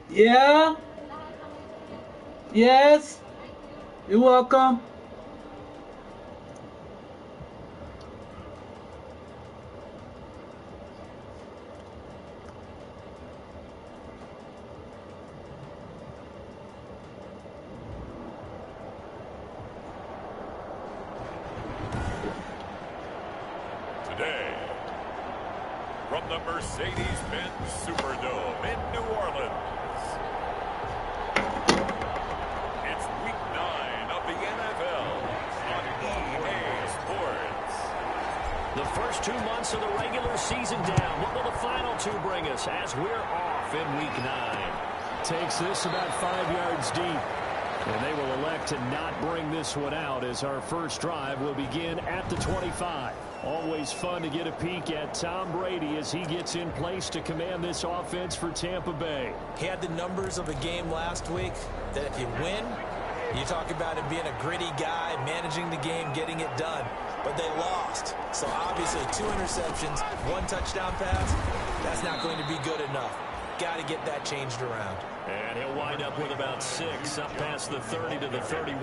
Yeah? Yes? You're welcome. Today, from the Mercedes-Benz Superdome in New Orleans, it's Week 9 of the NFL on EA Sports. The first 2 months of the regular season down. What will the final 2 bring us as we're off in Week 9? Takes this about 5 yards deep. And they will elect to not bring this one out as our first drive will begin at the 25. Always fun to get a peek at Tom Brady as he gets in place to command this offense for Tampa Bay. He had the numbers of a game last week that if you win, you talk about him being a gritty guy, managing the game, getting it done. But they lost. So obviously 2 interceptions, 1 touchdown pass, that's not going to be good enough. Got to get that changed around. And he'll wind up with about 6 up past the 30 to the 31.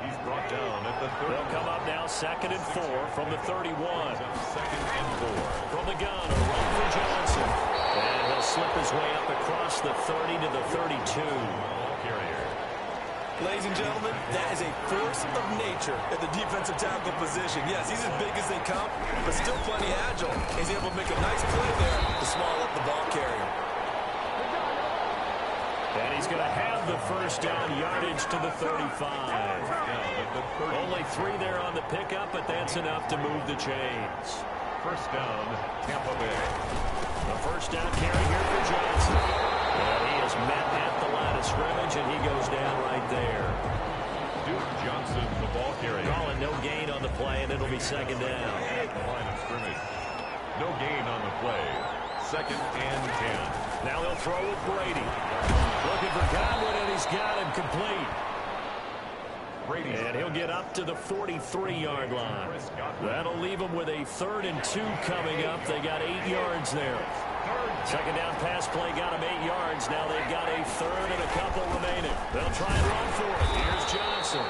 He's brought down at the 30. They'll come up now 2nd and 4 from the 31. 2nd and 4. From the gun, a run for Johnson. And he'll slip his way up across the 30 to the 32. Ball carrier. Ladies and gentlemen, that is a force of nature at the defensive tackle position. Yes, he's as big as they come, but still plenty agile. He's able to make a nice play there to small up the ball carrier. And he's going to have the first down, yardage to the 35. Only 3 there on the pickup, but that's enough to move the chains. First down, Tampa Bay. The first down carry here for Johnson. And he is met at the line of scrimmage, and he goes down right there. Duke Johnson, the ball carrier. Calling no gain on the play, and it'll be 2nd down. At the line of scrimmage. No gain on the play. 2nd and 10. Now they'll throw with Brady. Looking for Godwin, and he's got him complete. And he'll get up to the 43-yard line. That'll leave him with a 3rd and 2 coming up. They got 8 yards there. 2nd down pass play got him 8 yards. Now they've got a 3rd and a couple remaining. They'll try and run for it. Here's Johnson.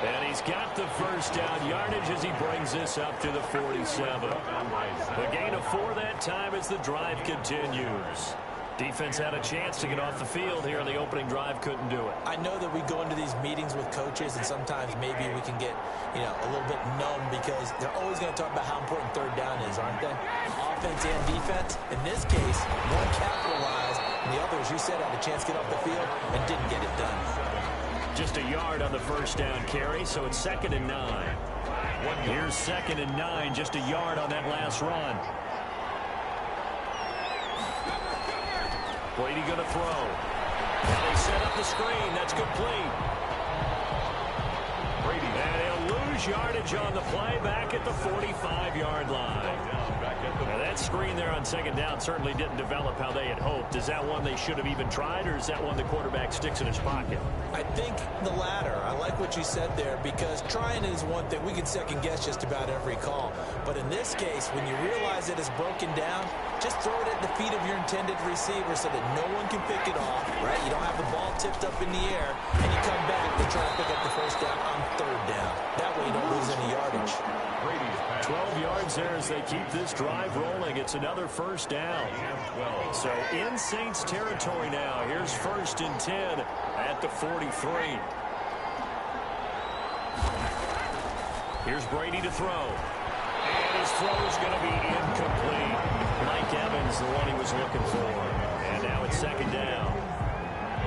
And he's got the first down yardage as he brings this up to the 47. The gain of 4 that time as the drive continues. Defense had a chance to get off the field here in the opening drive, couldn't do it. I know that we go into these meetings with coaches, and sometimes maybe we can get, a little bit numb because they're always going to talk about how important 3rd down is, aren't they? Offense and defense. In this case, one capitalized, and the other, as you said, had a chance to get off the field and didn't get it done. Just a yard on the first down carry, so it's 2nd and 9. Here's 2nd and 9, just a yard on that last run. Brady going to throw. Now they set up the screen. That's complete. Brady. And he'll lose yardage on the play back at the 45-yard line. Now that screen there on 2nd down certainly didn't develop how they had hoped. Is that one they should have even tried, or is that one the quarterback sticks in his pocket? I think the latter. I like what you said there because trying is one thing. We can second guess just about every call. But in this case, when you realize it is broken down, just throw it at the feet of your intended receiver so that no one can pick it off, right? You don't have the ball tipped up in the air, and you come back to try to pick up the first down on 3rd down. That way you don't lose any yardage. 12 yards there as they keep this drive rolling. It's another first down. So in Saints territory now. Here's 1st and 10 at the 43. Here's Brady to throw. And his throw is going to be incomplete. Mike Evans, the one he was looking for. And now it's 2nd down.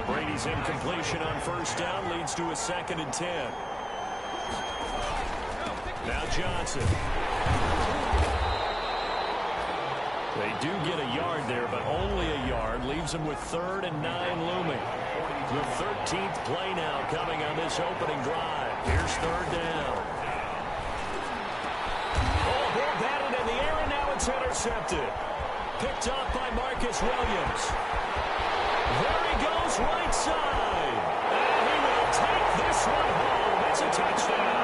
Brady's incompletion on 1st down leads to a 2nd and 10. Now Johnson. They do get a yard there, but only a yard. Leaves them with 3rd and 9 looming. The 13th play now coming on this opening drive. Here's 3rd down. Oh, ball batted in the air, and now it's intercepted. Picked off by Marcus Williams. There he goes, right side. And he will take this one home. It's a touchdown.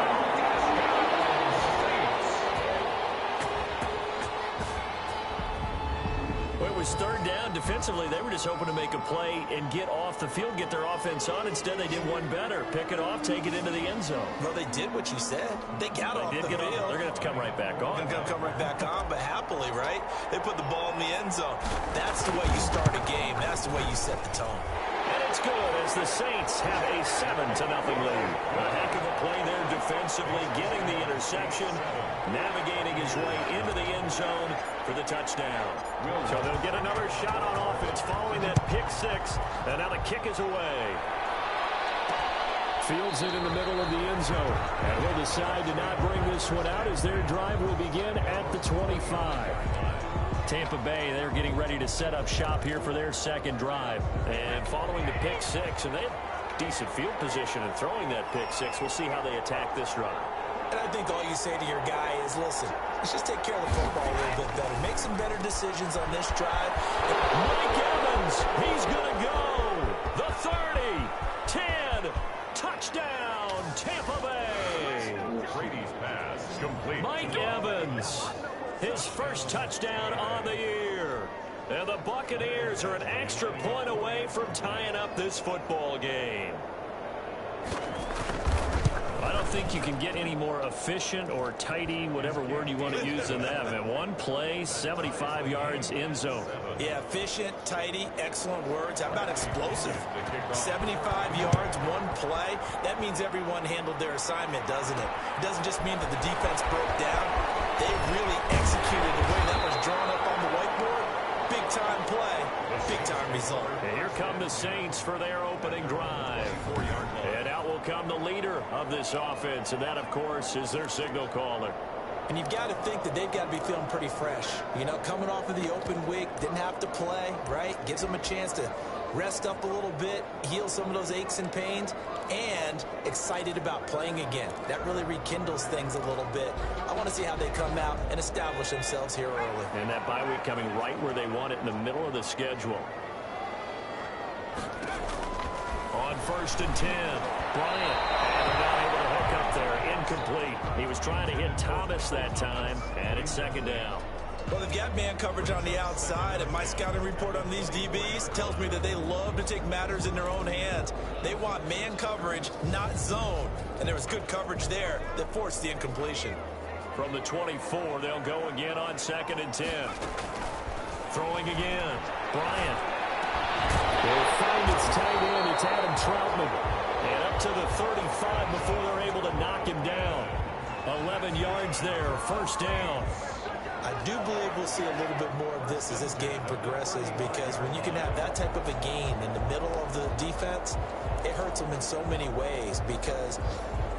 Well, it was third down. Defensively, they were just hoping to make a play and get off the field, get their offense on. Instead, they did one better. Pick it off, take it into the end zone. Well, they did what you said. They got off the field. They're going to have to come right back on. They're going to come right back on, but happily, right? They put the ball in the end zone. That's the way you start a game. That's the way you set the tone. And it's good as the Saints have a 7-0 lead. A heck of a play there defensively, getting the interception, navigating his way into the end zone for the touchdown. So they'll get another shot on offense following that pick six, and now the kick is away. Fields it in the middle of the end zone. And will decide to not bring this one out as their drive will begin at the 25. Tampa Bay, they're getting ready to set up shop here for their second drive. And following the pick six, and they have decent field position and throwing that pick six. We'll see how they attack this drive. And I think all you say to your guy is, listen, let's just take care of the football a little bit better. Make some better decisions on this drive. Mike Evans, he's going to go. The 30, 10, touchdown, Tampa Bay. Brady's pass complete. Mike Evans, his first touchdown on the year. And the Buccaneers are an extra point away from tying up this football game. I don't think you can get any more efficient or tidy, whatever word you want to use in that. And one play, 75 yards in zone. Yeah, efficient, tidy, excellent words. How about explosive? 75 yards, one play. That means everyone handled their assignment, doesn't it? It doesn't just mean that the defense broke down. They really executed the way that was drawn up on the whiteboard. Big-time play, big-time result. And here come the Saints for their opening drive. And out will come the leader of this offense, and that, of course, is their signal caller. And you've got to think that they've got to be feeling pretty fresh. You know, coming off of the open week, didn't have to play, right? Gives them a chance to rest up a little bit, heal some of those aches and pains, and excited about playing again. That really rekindles things a little bit. I want to see how they come out and establish themselves here early. And that bye week coming right where they want it, in the middle of the schedule. On 1st and 10, Bryant. And they're not able to hook up there. Incomplete. He was trying to hit Thomas that time, and it's 2nd down. Well, they've got man coverage on the outside, and my scouting report on these DBs tells me that they love to take matters in their own hands. They want man coverage, not zone. And there was good coverage there that forced the incompletion. From the 24, they'll go again on 2nd and 10. Throwing again. Bryant. They'll find its tight end. It's Adam Troutman. And up to the 35 before they're able to knock him down. 11 yards there, 1st down. I do believe we'll see a little bit more of this as this game progresses, because when you can have that type of a gain in the middle of the defense, it hurts them in so many ways, because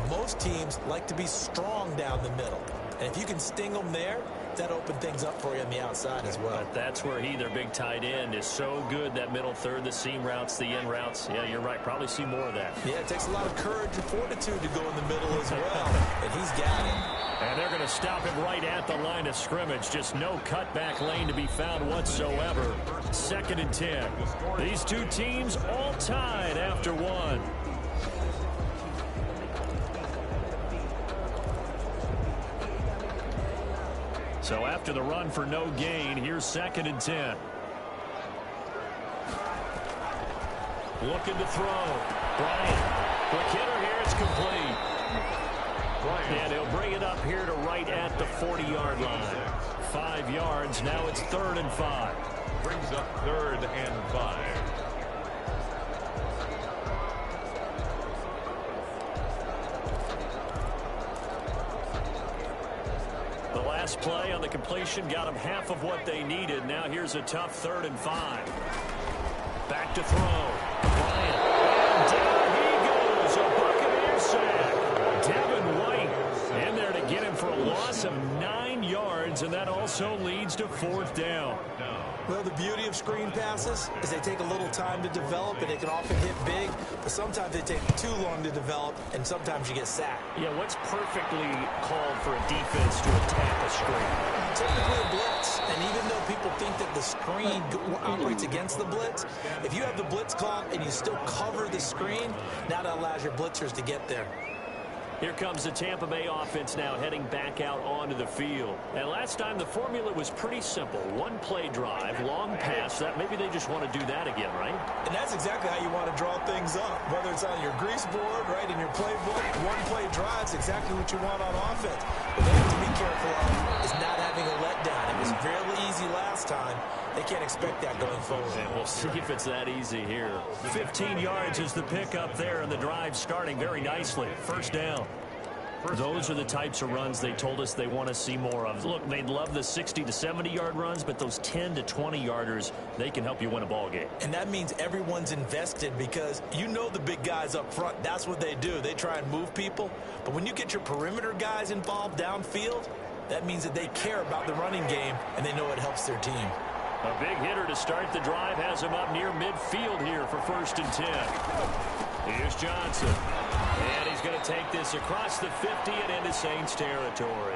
most teams like to be strong down the middle. And if you can sting them there, that open things up for you on the outside as well. But that's where their big tight end, is so good. That middle third, the seam routes, the in routes. Yeah, you're right. Probably see more of that. Yeah, it takes a lot of courage and fortitude to go in the middle as well. And he's got it. And they're going to stop him right at the line of scrimmage. Just no cutback lane to be found whatsoever. 2nd and 10. These two teams all tied after one. So after the run for no gain, here's 2nd and 10. Looking to throw. Bryant. Quick hitter here. It's complete. And he'll bring it up here to right at the 40-yard line. 5 yards. Now it's 3rd and 5. Brings up 3rd and 5. The last play on the completion got them half of what they needed. Now here's a tough 3rd and 5. Back to throw. Bryant. And down he goes. A Buccaneer sack. Devin White in there to get him for a loss of 9 yards, and that also leads to 4th down. Well, the beauty of screen passes is they take a little time to develop, and they can often hit big, but sometimes they take too long to develop, and sometimes you get sacked. Yeah, what's perfectly called for a defense to attack a screen? Typically a blitz, and even though people think that the screen operates against the blitz, if you have the blitz called and you still cover the screen, now that allows your blitzers to get there. Here comes the Tampa Bay offense now heading back out onto the field. And last time the formula was pretty simple. One play drive, long pass. That maybe they just want to do that again, right? And that's exactly how you want to draw things up. Whether it's on your grease board, right, in your playbook, one play drive is exactly what you want on offense. What they have to be careful of is not having a letdown. It was fairly easy last time. They can't expect that going forward. And we'll see if it's that easy here. 15 yards is the pickup there, and the drive starting very nicely. First down. Those are the types of runs they told us they want to see more of. Look, they'd love the 60 to 70-yard runs, but those 10 to 20-yarders, they can help you win a ball game. And that means everyone's invested because you know the big guys up front. That's what they do. They try and move people. But when you get your perimeter guys involved downfield, that means that they care about the running game, and they know it helps their team. A big hitter to start the drive has him up near midfield here for 1st and 10. Here's Johnson. And he's going to take this across the 50 and into Saints territory.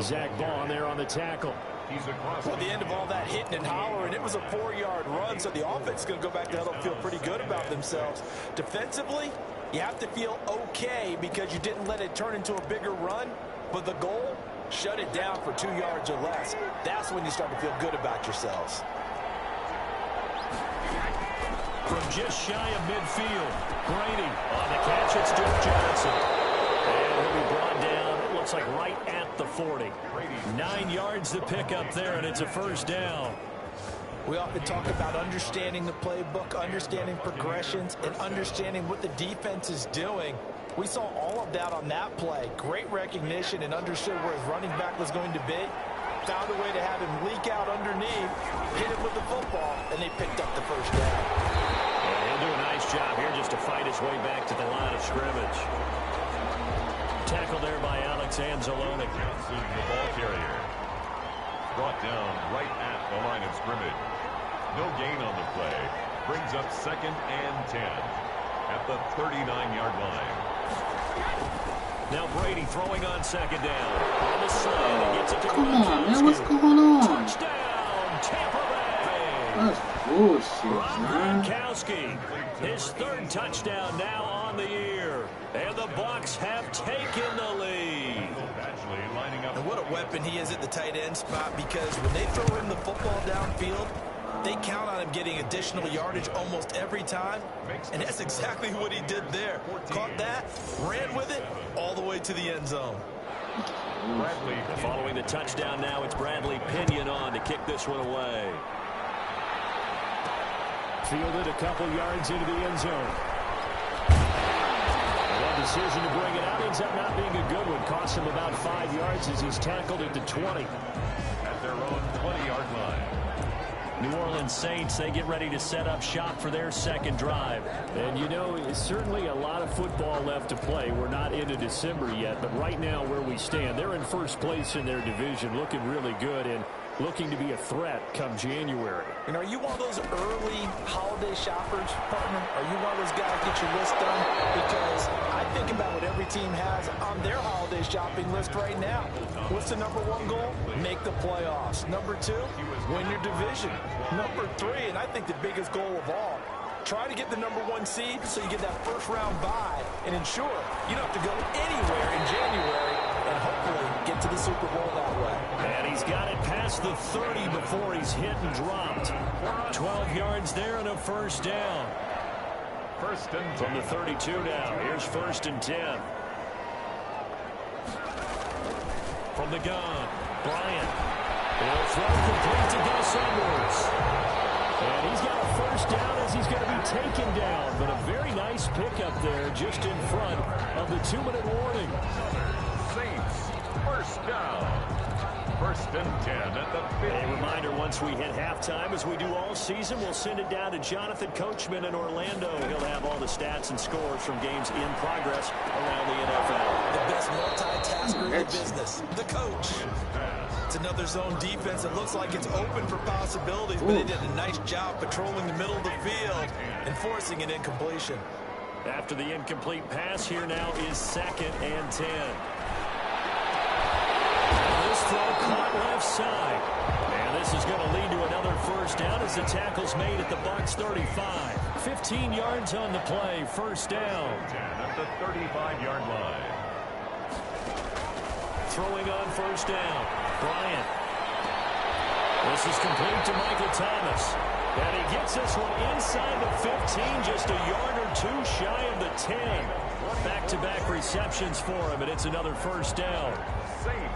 Zach Bond there on the tackle. Well, at the end of all that hitting and hollering, it was a 4-yard run, so the offense is going to go back to huddle and feel pretty good about themselves. Defensively, you have to feel okay because you didn't let it turn into a bigger run, but the goal, shut it down for 2 yards or less. That's when you start to feel good about yourselves. From just shy of midfield, Brady on the catch. It's Duke Johnson. And he'll be brought down, it looks like right at the 40. 9 yards to pick up there, and it's a first down. We often talk about understanding the playbook, understanding progressions, and understanding what the defense is doing. We saw all of that on that play. Great recognition and understood where his running back was going to be. Found a way to have him leak out underneath, hit him with the football, and they picked up the first down. And he'll do a nice job here just to fight his way back to the line of scrimmage. Tackled there by Alex Anzalone. Johnson, the ball carrier. Brought down right at the line of scrimmage. No gain on the play. Brings up 2nd and 10 at the 39-yard line. Now Brady throwing on 2nd down. On the slant, he gets it to Come on, man. What's going on? Touchdown, Tampa Bay. That's bullshit, man. Gronkowski, his 3rd touchdown now on the year. And the Bucs have taken the lead. And what a weapon he is at the tight end spot, because when they throw him the football downfield, they count on him getting additional yardage almost every time. And that's exactly what he did there. Caught that, ran with it, all the way to the end zone. Bradley following the touchdown now. It's Bradley Pinion on to kick this one away. Fielded a couple yards into the end zone. One decision to bring it out ends up not being a good one. Cost him about 5 yards as he's tackled at the 20. At their own 20-yard line. New Orleans Saints, they get ready to set up shop for their 2nd drive. And you know, it's certainly a lot of football left to play. We're not into December yet, but right now where we stand, they're in 1st place in their division, looking really good and looking to be a threat come January. And are you one of those early holiday shoppers, partner? Are you one of those guys get your list done? Because I think about what every team has on their holiday shopping list right now. What's the number 1 goal? Make the playoffs. Number 2, win your division. Number 3, and I think the biggest goal of all, try to get the number 1 seed so you get that 1st round bye and ensure you don't have to go anywhere in January and hopefully get to the Super Bowl that way. And he's got it past the 30 before he's hit and dropped. 12 yards there and a first down. 1st and 10. From the 32 now. Here's 1st and 10. From the gun, Bryant. He'll throw complete to Gus Edwards. And he's got a first down as he's going to be taken down. But a very nice pickup there just in front of the 2-minute warning. Saints, 1st down. 1st and 10 at the 50. A reminder, once we hit halftime, as we do all season, we'll send it down to Jonathan Coachman in Orlando. He'll have all the stats and scores from games in progress around the NFL. The best multitasker in the business, the coach. It's another zone defense. It looks like it's open for possibilities, but they did a nice job patrolling the middle of the field and forcing an incompletion. After the incomplete pass, here now is 2nd and 10. This throw caught left side. And this is going to lead to another first down as the tackle's made at the Bucs 35. 15 yards on the play. First down. 10 at the 35-yard line. Throwing on first down. Bryant. This is complete to Michael Thomas. And he gets this one inside the 15, just a yard or two shy of the 10. Back-to-back receptions for him, and it's another first down.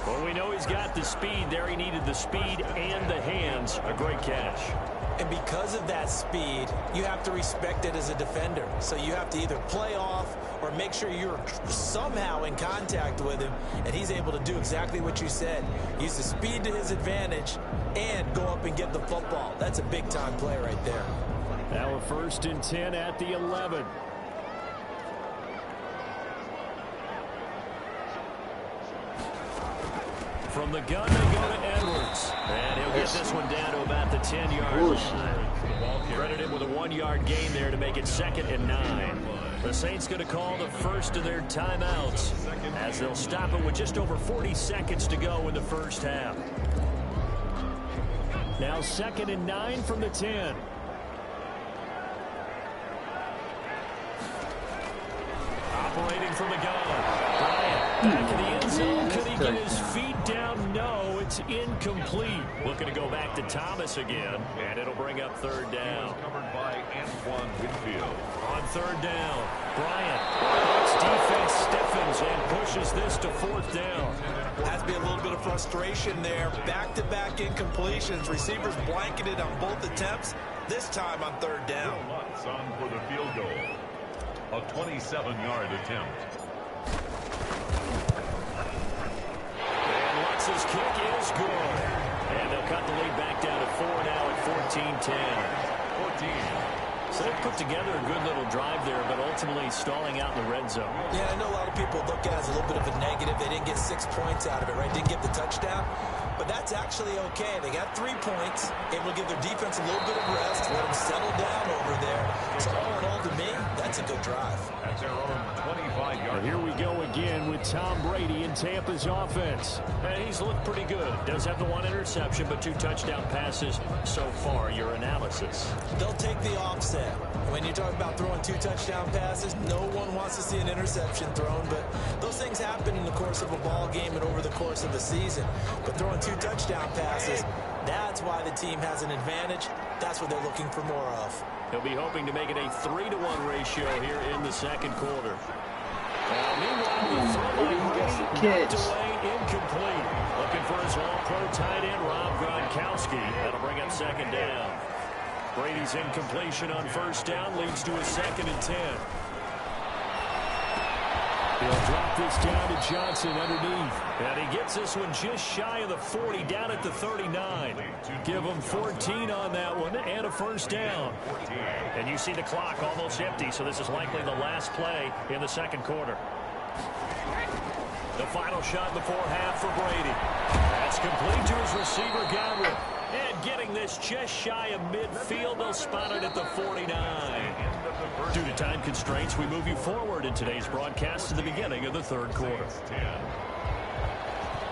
Well, we know he's got the speed there. He needed the speed and the hands. A great catch. And because of that speed, you have to respect it as a defender. So you have to either play off or make sure you're somehow in contact with him, and he's able to do exactly what you said. Use the speed to his advantage and go up and get the football. That's a big-time play right there. Now a 1st and 10 at the 11. From the gun, they go to Edwards. And he'll get this one down to about the 10-yard line. Credited with a 1-yard gain there to make it 2nd and 9. The Saints going to call the first of their timeouts as they'll stop it with just over 40 seconds to go in the first half. Now 2nd and 9 from the 10. Operating from the gun. Bryant back in the end zone. Could he get his feet down? No, it's incomplete. Looking to go back to Thomas again, and it'll bring up 3rd down. Covered by Antoine Winfield. On 3rd down, Bryant. Its defense stiffens and pushes this to 4th down. Has to be a little bit of frustration there. Back-to-back incompletions. Receivers blanketed on both attempts, this time on 3rd down. Lutz on for the field goal. A 27-yard attempt. And Lutz's kick is good. And they'll cut the lead back down to 4 now at 14-10. 14. So they put together a good little drive there, but ultimately stalling out in the red zone. Yeah, I know a lot of people look at it as a little bit of a negative. They didn't get 6 points out of it, right? Didn't get the touchdown. But that's actually okay. They got 3 points, able to give their defense a little bit of rest, let them settle down over there. So all in all, to me, that's a good drive. That's their own 25-yard. Here we go again with Tom Brady in Tampa's offense. And he's looked pretty good. Does have the 1 interception, but 2 touchdown passes so far. Your analysis? They'll take the offset. When you talk about throwing 2 touchdown passes, no one wants to see an interception thrown, but those things happen in the course of a ball game and over the course of a season. But throwing 2 touchdown passes, that's why the team has an advantage. That's what they're looking for more of. He'll be hoping to make it a 3-to-1 ratio here in the 2nd quarter. Meanwhile, the throw by Brady knocked away, incomplete. Looking for his all-pro tight end, Rob Gronkowski. That'll bring up 2nd down. Brady's incompletion on 1st down leads to a 2nd and 10. He'll drop this down to Johnson underneath. And he gets this one just shy of the 40, down at the 39. Give him 14 on that one and a 1st down. And you see the clock almost empty, so this is likely the last play in the 2nd quarter. The final shot before half for Brady. That's complete to his receiver, Godwin. And getting this just shy of midfield, they'll spot it at the 49. Due to time constraints, we move you forward in today's broadcast to the beginning of the 3rd quarter.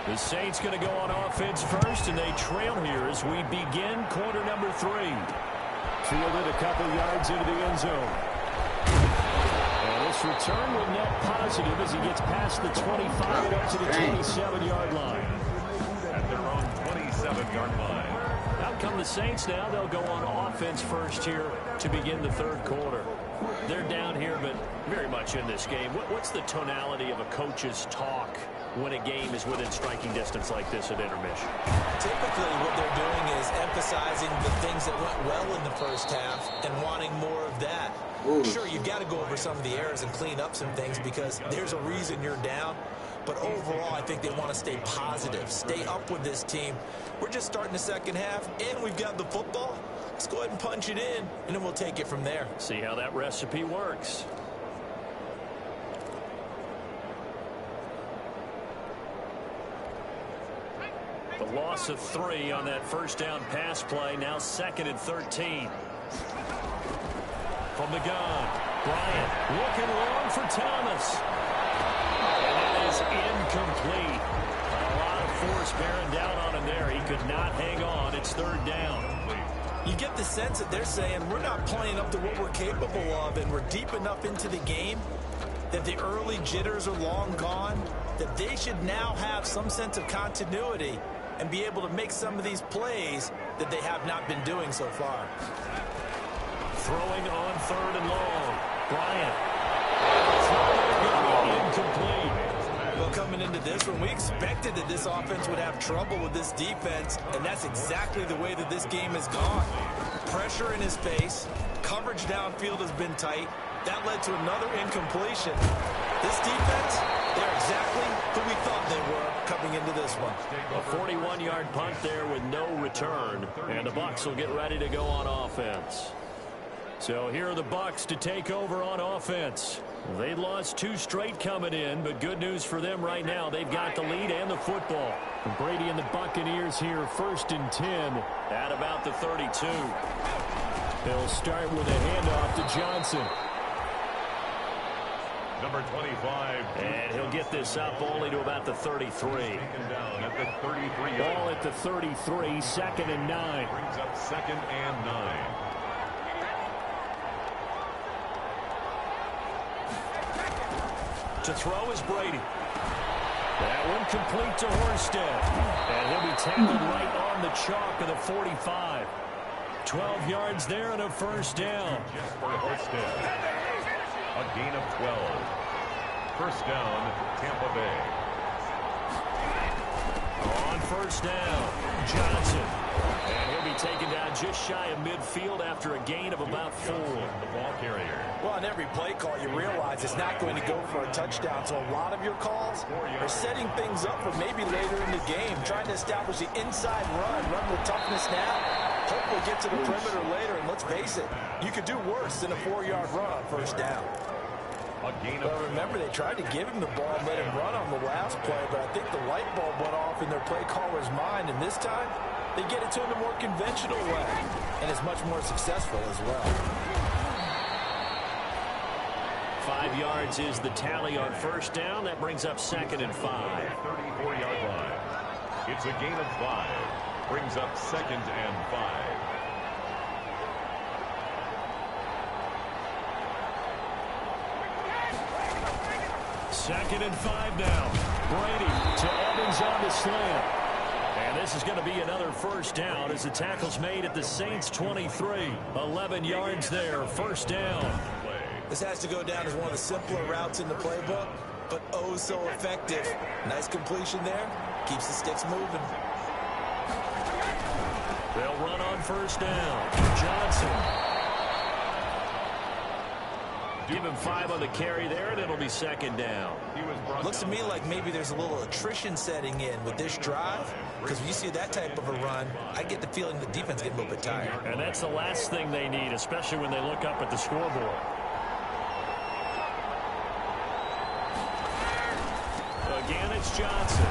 The Saints going to go on offense first, and they trail here as we begin quarter number 3. Fielded a couple yards into the end zone. And this return will net positive as he gets past the 25 and up to the 27-yard line. At their own 27-yard line. Out come the Saints now. They'll go on offense first here to begin the 3rd quarter. They're down here, but very much in this game. What's the tonality of a coach's talk when a game is within striking distance like this at intermission? Typically, what they're doing is emphasizing the things that went well in the first half and wanting more of that. Sure, you've got to go over some of the errors and clean up some things because there's a reason you're down. But overall, I think they want to stay positive, stay up with this team. We're just starting the 2nd half, and we've got the football. Let's go ahead and punch it in, and then we'll take it from there. See how that recipe works. The loss of 3 on that 1st down pass play, now 2nd and 13. From the gun, Bryant looking long for Thomas. And that is incomplete. A lot of force bearing down on him there. He could not hang on. It's 3rd down. You get the sense that they're saying we're not playing up to what we're capable of, and we're deep enough into the game that the early jitters are long gone, that they should now have some sense of continuity and be able to make some of these plays that they have not been doing so far. Throwing on 3rd and long. Bryant. Incomplete. Well, coming into this one, we expected that this offense would have trouble with this defense, and that's exactly the way that this game has gone. Pressure in his face. Coverage downfield has been tight. That led to another incompletion. This defense, they're exactly who we thought they were coming into this one. A 41-yard punt there with no return, and the Bucs will get ready to go on offense. So here are the Bucs to take over on offense. They'd lost 2 straight coming in, but good news for them right now. They've got the lead and the football. And Brady and the Buccaneers here, 1st and 10 at about the 32. They'll start with a handoff to Johnson. Number 25. And he'll get this up only to about the 33. Taken down at the 33. Ball at the 33, 2nd and 9. Brings up 2nd and 9. To throw is Brady. That one complete to Horsted. And he'll be tackled right on the chalk of the 45. 12 yards there and a 1st down. For Horsted. A gain of 12. 1st down, Tampa Bay. On 1st down, Johnson. And he'll be taken down just shy of midfield after a gain of about 4. The ball carrier. Well, on every play call, you realize it's not going to go for a touchdown. So a lot of your calls are setting things up for maybe later in the game, trying to establish the inside run with toughness now. Hopefully get to the perimeter later, and let's face it, you could do worse than a 4-yard run on 1st down. Well, remember, they tried to give him the ball and let him run on the last play, but I think the light bulb went off in their play caller's mind, and this time, they get it to him a more conventional way, and it's much more successful as well. 5 yards is the tally on 1st down. That brings up 2nd and 5. 34-yard line. It's a gain of 5. Brings up 2nd and 5. Second and 5 now. Brady to Evans on the slant. And this is going to be another 1st down as the tackle's made at the Saints 23. 11 yards there, 1st down. This has to go down as one of the simpler routes in the playbook, but oh so effective. Nice completion there. Keeps the sticks moving. They'll run on 1st down. Johnson. Give him 5 on the carry there, and it'll be 2nd down. Looks to me like maybe there's a little attrition setting in with this drive, because when you see that type of a run, I get the feeling the defense getting a little bit tired. And that's the last thing they need, especially when they look up at the scoreboard. Again, it's Johnson.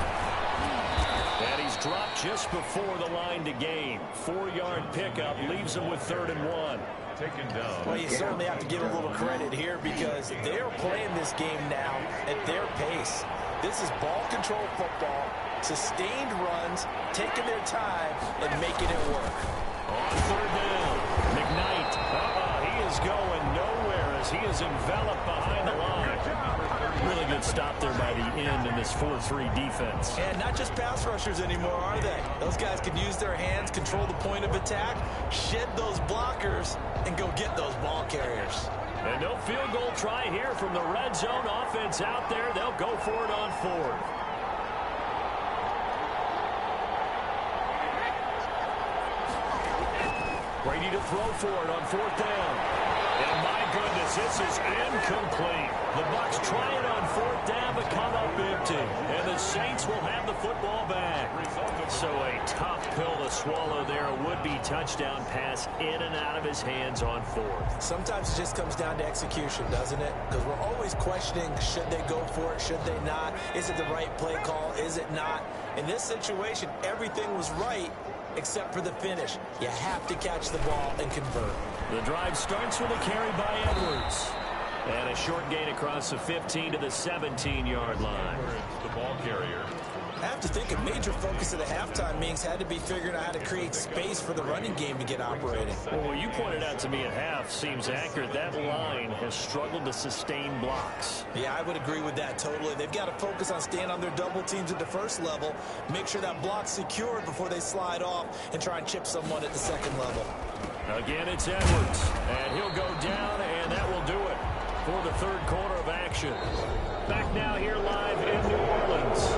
And he's dropped just before the line to gain. 4-yard pickup leaves him with 3rd and 1. Taken down. Well, you certainly have to give a little credit here because they're playing this game now at their pace. This is ball control football, sustained runs, taking their time, and making it work. On 3rd down, McKnight. He is going nowhere as he is enveloped behind the line. Really good stop there by the end in this 4-3 defense. And not just pass rushers anymore, are they? Those guys can use their hands, control the point of attack, shed those blockers, and go get those ball carriers. And no field goal try here from the red zone offense out there. They'll go for it on 4th. Brady to throw for it on 4th down. And my goodness, this is incomplete. The Bucs try it on 4th down, but come up empty. And the Saints will have the football back. So a tough pill to swallow there. A would-be touchdown pass in and out of his hands on 4th. Sometimes it just comes down to execution, doesn't it? Because we're always questioning, should they go for it, should they not? Is it the right play call, is it not? In this situation, everything was right, except for the finish. You have to catch the ball and convert. The drive starts with a carry by Edwards. And a short gain across the 15 to the 17-yard line. The ball carrier. I have to think a major focus of the halftime meetings had to be figuring out how to create space for the running game to get operating. Well, what you pointed out to me at half seems accurate. That line has struggled to sustain blocks. Yeah, I would agree with that totally. They've got to focus on staying on their double teams at the first level, make sure that block's secured before they slide off and try and chip someone at the second level. Again, it's Edwards, and he'll go down, and that will do it for the third quarter of action. Back now here live in New Orleans.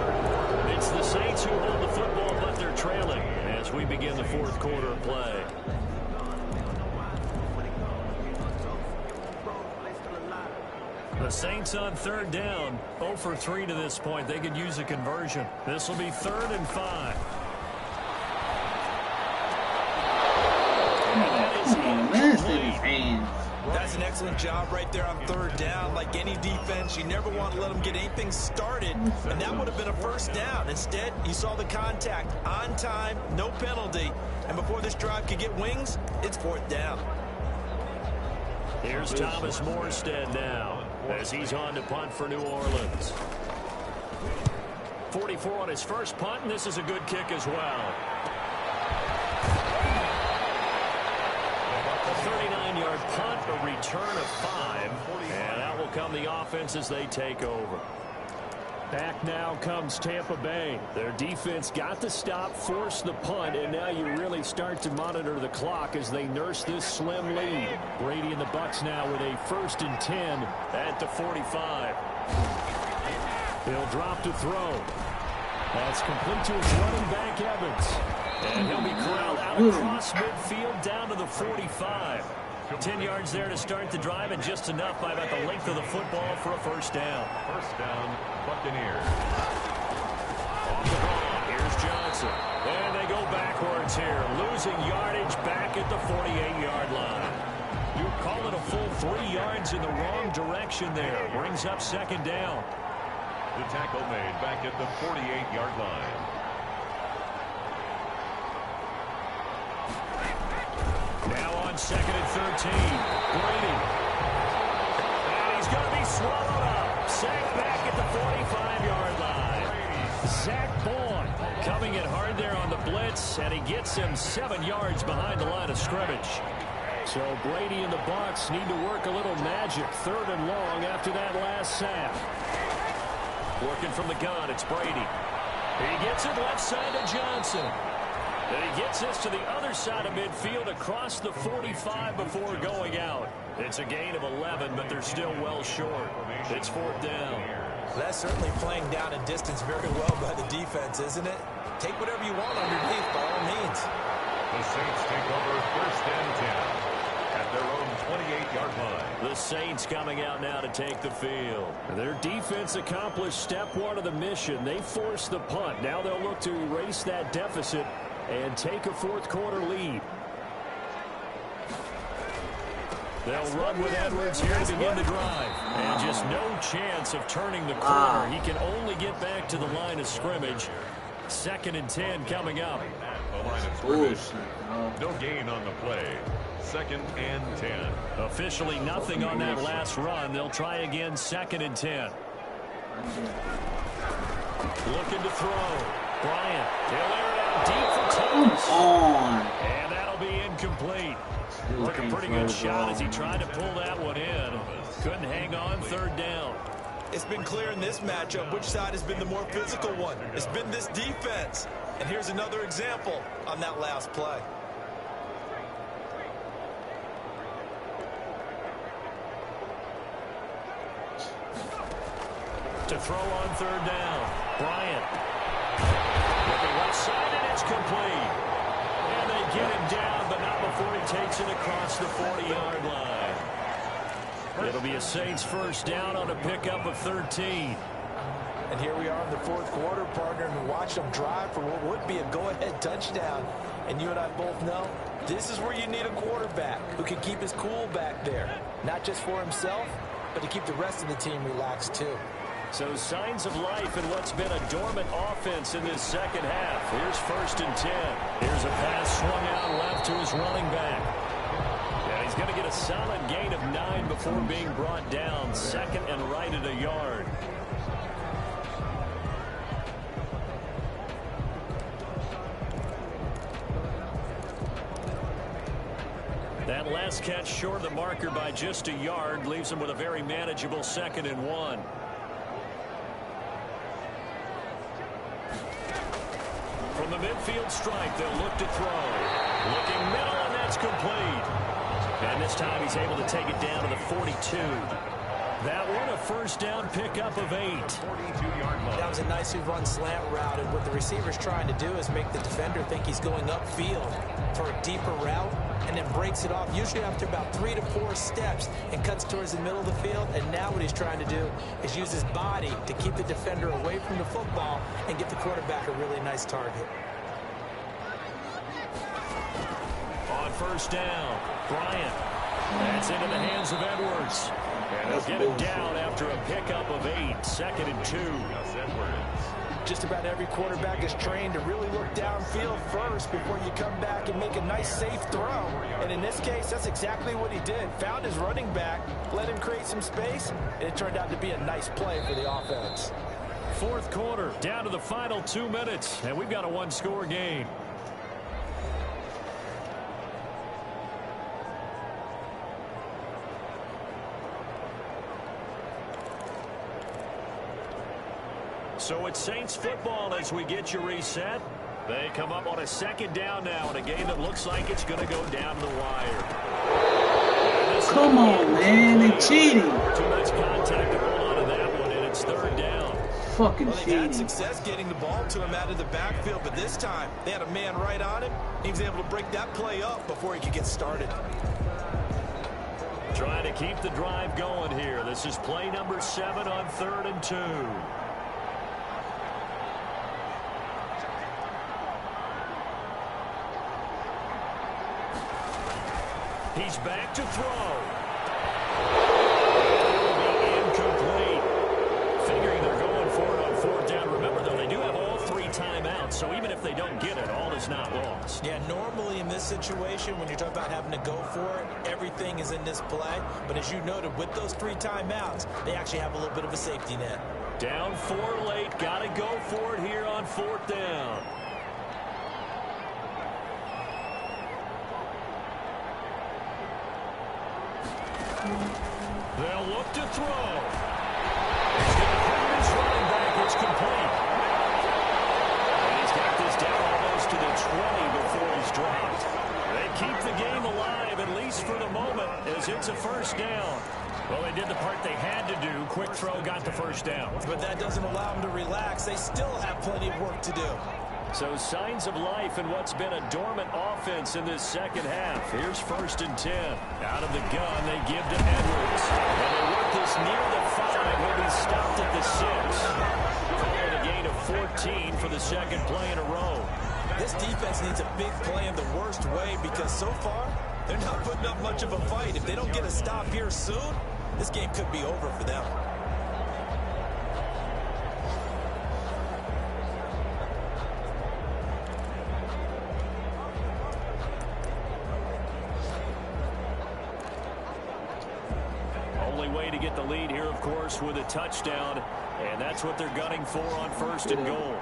It's the Saints who hold the football, but they're trailing as we begin the fourth quarter of play. The Saints on third down, 0 for 3 to this point. They could use a conversion. This will be 3rd and 5. That's an excellent job right there on third down. Like any defense, you never want to let them get anything started, and that would have been a first down. Instead, you saw the contact on time, no penalty, and before this drive could get wings, it's 4th down. Here's Thomas Morstead now as he's on to punt for New Orleans. 44 on his first punt, and this is a good kick as well. A 39-yard punt, a return of 5, and out will come the offense as they take over. Back now comes Tampa Bay. Their defense got the stop, forced the punt, and now you really start to monitor the clock as they nurse this slim lead. Brady and the Bucs now with a 1st and 10 at the 45. He'll drop to throw. That's complete to his running back, Evans. And he'll be corralled out across midfield down to the 45. 10 yards there to start the drive, and just enough by about the length of the football for a first down. First down, Buccaneers. Off the ball, here's Johnson. And they go backwards here, losing yardage back at the 48-yard line. You call it a full 3 yards in the wrong direction there. Brings up 2nd down. The tackle made back at the 48-yard line. Now on 2nd and 13. Brady. And he's going to be swallowed up. Sacked back at the 45-yard line. Zach Bourne coming in hard there on the blitz, and he gets him 7 yards behind the line of scrimmage. So Brady and the Bucs need to work a little magic. 3rd and long after that last sack. Working from the gun, it's Brady. He gets it left side to Johnson. And he gets this to the other side of midfield across the 45 before going out. It's a gain of 11, but they're still well short. It's 4th down. That's certainly playing down a distance very well by the defense, isn't it? Take whatever you want underneath, by all means. The Saints take over 1st and 10 at their own 28-yard line. The Saints coming out now to take the field. Their defense accomplished step 1 of the mission. They forced the punt. Now they'll look to erase that deficit and take a 4th quarter lead. They'll run with Edwards here to begin the drive. And just no chance of turning the corner. He can only get back to the line of scrimmage. 2nd and 10 coming up. The line of scrimmage. No gain on the play. 2nd and 10. Officially nothing on that last run. They'll try again 2nd and 10. Looking to throw. Bryant. He'll air it out deep for Thomas. And that'll be incomplete. Look, a pretty good shot as he tried to pull that one in. Couldn't hang on 3rd down. It's been clear in this matchup which side has been the more physical one. It's been this defense. And here's another example on that last play. To throw on 3rd down. Bryant. Looking left side, and it's complete. And they get him down, but not before he takes it across the 40-yard line. It'll be a Saints 1st down on a pickup of 13. And here we are in the 4th quarter, partner, and we watch them drive for what would be a go-ahead touchdown. And you and I both know this is where you need a quarterback who can keep his cool back there. Not just for himself, but to keep the rest of the team relaxed too. So signs of life in what's been a dormant offense in this 2nd half. Here's 1st and 10. Here's a pass swung out left to his running back. And he's going to get a solid gain of 9 before being brought down. 2nd and right at a yard. That last catch short of the marker by just a yard leaves him with a very manageable 2nd and 1. From the midfield stripe, they'll look to throw. Looking middle, and that's complete. And this time he's able to take it down to the 42. That one a first down pickup of 8. That was a nicely run slant route, and what the receiver's trying to do is make the defender think he's going upfield for a deeper route, and then breaks it off, usually after about 3 to 4 steps, and cuts towards the middle of the field. And now what he's trying to do is use his body to keep the defender away from the football and get the quarterback a really nice target. On first down, Bryant. That's into the hands of Edwards. And they'll get him down after a pickup of 8, 2nd and 2. Just about every quarterback is trained to really look downfield first before you come back and make a nice, safe throw. And in this case, that's exactly what he did. Found his running back, let him create some space, and it turned out to be a nice play for the offense. 4th quarter, down to the final 2 minutes, and we've got a 1-score game. So it's Saints football as we get you reset. They come up on a 2nd down now in a game that looks like it's going to go down to the wire. Come on, man. They cheating. Too much contact to hold on to that one, and it's 3rd down. Fucking Well, they've cheating. had success getting the ball to him out of the backfield, but this time they had a man right on him. He was able to break that play up before he could get started. Trying to keep the drive going here. This is play number 7 on 3rd and 2. He's back to throw. Incomplete. Figuring they're going for it on 4th down. Remember, though, they do have all 3 timeouts, so even if they don't get it, all is not lost. Yeah, normally in this situation, when you're talking about having to go for it, everything is in this play. But as you noted, with those 3 timeouts, they actually have a little bit of a safety net. Down 4 late. Got to go for it here on 4th down. They'll look to throw. He's going to have his running back. It's complete. And he's got this down almost to the 20 before he's dropped. They keep the game alive, at least for the moment, as it's a first down. Well, they did the part they had to do. Quick throw got the first down. But that doesn't allow them to relax. They still have plenty of work to do. So signs of life in what's been a dormant offense in this 2nd half. Here's 1st and 10. Out of the gun, they give to Edwards. And they work this near the 5. He'll be stopped at the 6. Following a gain of 14 for the 2nd play in a row. This defense needs a big play in the worst way because so far, they're not putting up much of a fight. If they don't get a stop here soon, this game could be over for them. Only way to get the lead here, of course, with a touchdown. And that's what they're gunning for on 1st and goal.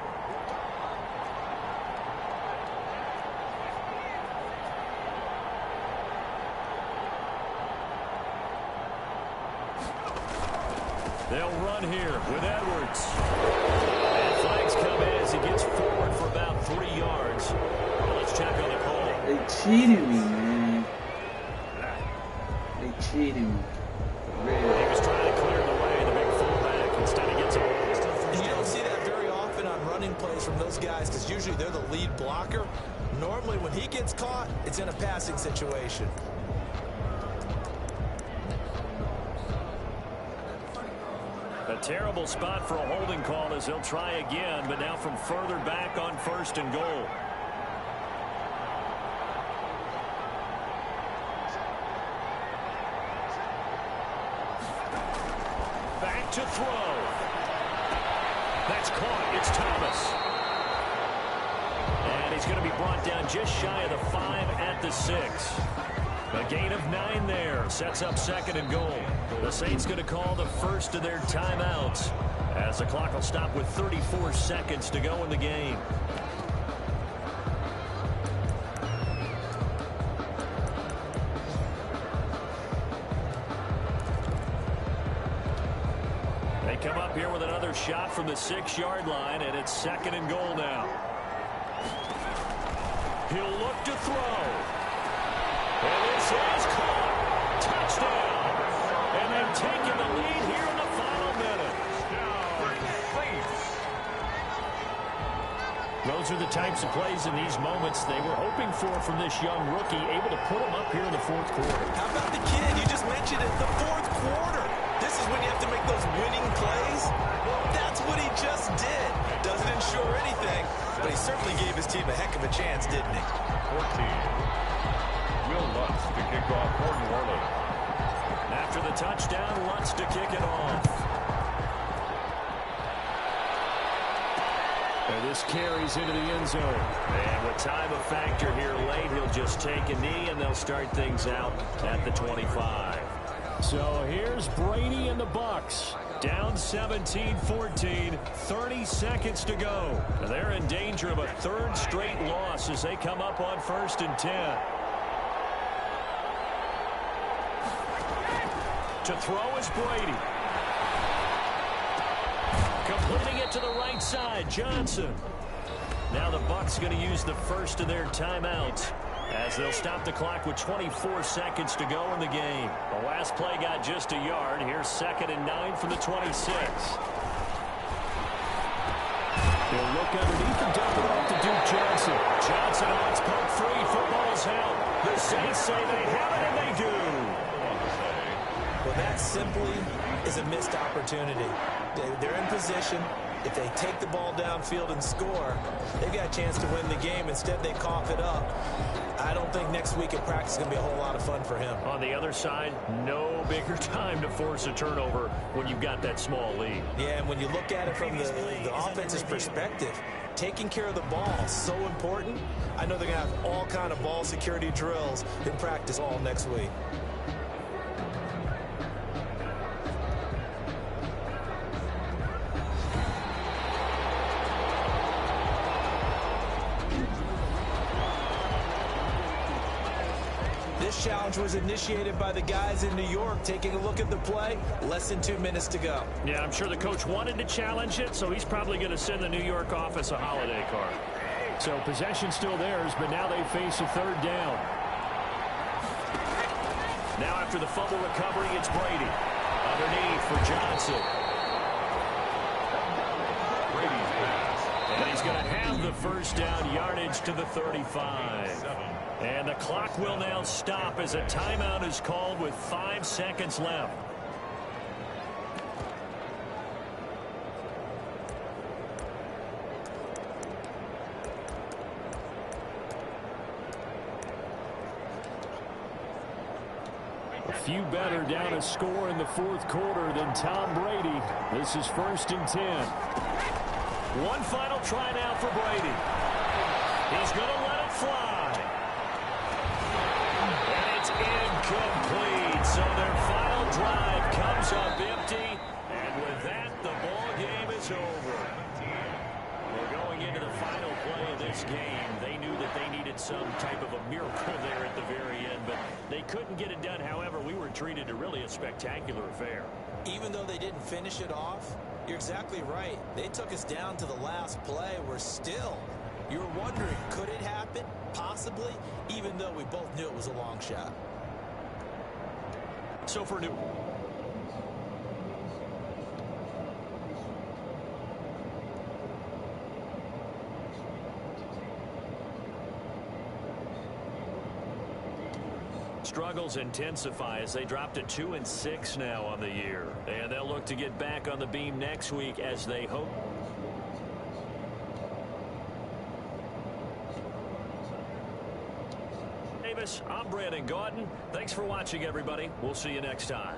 They'll run here with Edwards. And flags come in as he gets forward for about 3 yards. Well, let's check on the call. They cheated me, man. They cheated me. He was trying to clear the way, the big fullback. Instead, he gets it. You don't see that very often on running plays from those guys because usually they're the lead blocker. Normally, when he gets caught, it's in a passing situation. A terrible spot for a holding call as they'll try again, but now from further back on 1st and goal. Back to throw. That's caught. It's Thomas. And he's going to be brought down just shy of the 5 at the 6. A gain of 9 there. Sets up 2nd and goal. The Saints going to call the first of their timeouts as the clock will stop with 34 seconds to go in the game. They come up here with another shot from the 6-yard line, and it's 2nd and goal now. He'll look to throw. And this is caught. Touchdown. And they've taken the lead here in the final minute. Those are the types of plays in these moments they were hoping for from this young rookie, able to put him up here in the 4th quarter. How about the kid? You just mentioned it, the 4th quarter. This is when you have to make those winning plays. That's what he just did. Doesn't ensure anything, but he certainly gave his team a heck of a chance, didn't he? 14. Will Lutz to kick off for New Orleans. After the touchdown, Lutz to kick it off. And this carries into the end zone. And with time a factor here late, he'll just take a knee, and they'll start things out at the 25. So here's Brady and the Bucs. Down 17-14, 30 seconds to go. They're in danger of a 3rd straight loss as they come up on 1st and 10. To throw is Brady. Completing it to the right side, Johnson. Now the Bucs going to use the first of their timeouts as they'll stop the clock with 24 seconds to go in the game. The last play got just a yard. Here's 2nd and 9 from the 26. They'll look underneath and dump it off to Duke Johnson. Johnson on its punt free. Football's held. The Saints say they have it, and they do. Well, that simply is a missed opportunity. They're in position. If they take the ball downfield and score, they've got a chance to win the game. Instead, they cough it up. I don't think next week at practice is going to be a whole lot of fun for him. On the other side, no bigger time to force a turnover when you've got that small lead. Yeah, and when you look at it from the offense's perspective, taking care of the ball is so important. I know they're going to have all kind of ball security drills in practice all next week. This challenge was initiated by the guys in New York. Taking a look at the play, less than 2 minutes to go. Yeah, I'm sure the coach wanted to challenge it, so he's probably going to send the New York office a holiday card. So possession still theirs, but now they face a 3rd down. Now after the fumble recovery, it's Brady. Underneath for Johnson. Brady's pass. And he's going to have the first down yardage to the 35. And the clock will now stop as a timeout is called with 5 seconds left. Few better down a score in the 4th quarter than Tom Brady. This is 1st and 10. One final try now for Brady. He's going to let it fly. And it's incomplete. So their final drive comes up empty. And with that, the ball game is over. Well, going into the final play of this game, they knew that they needed some type of a miracle there at the very end, but they couldn't get it done. However, we were treated to really a spectacular affair. Even though they didn't finish it off, you're exactly right. They took us down to the last play. We're still, you're wondering, could it happen? Possibly, even though we both knew it was a long shot. So for New... Struggles intensify as they drop to 2-6 now on the year. And they'll look to get back on the beam next week as they hope. I'm Brandon Gauton. Thanks for watching, everybody. We'll see you next time.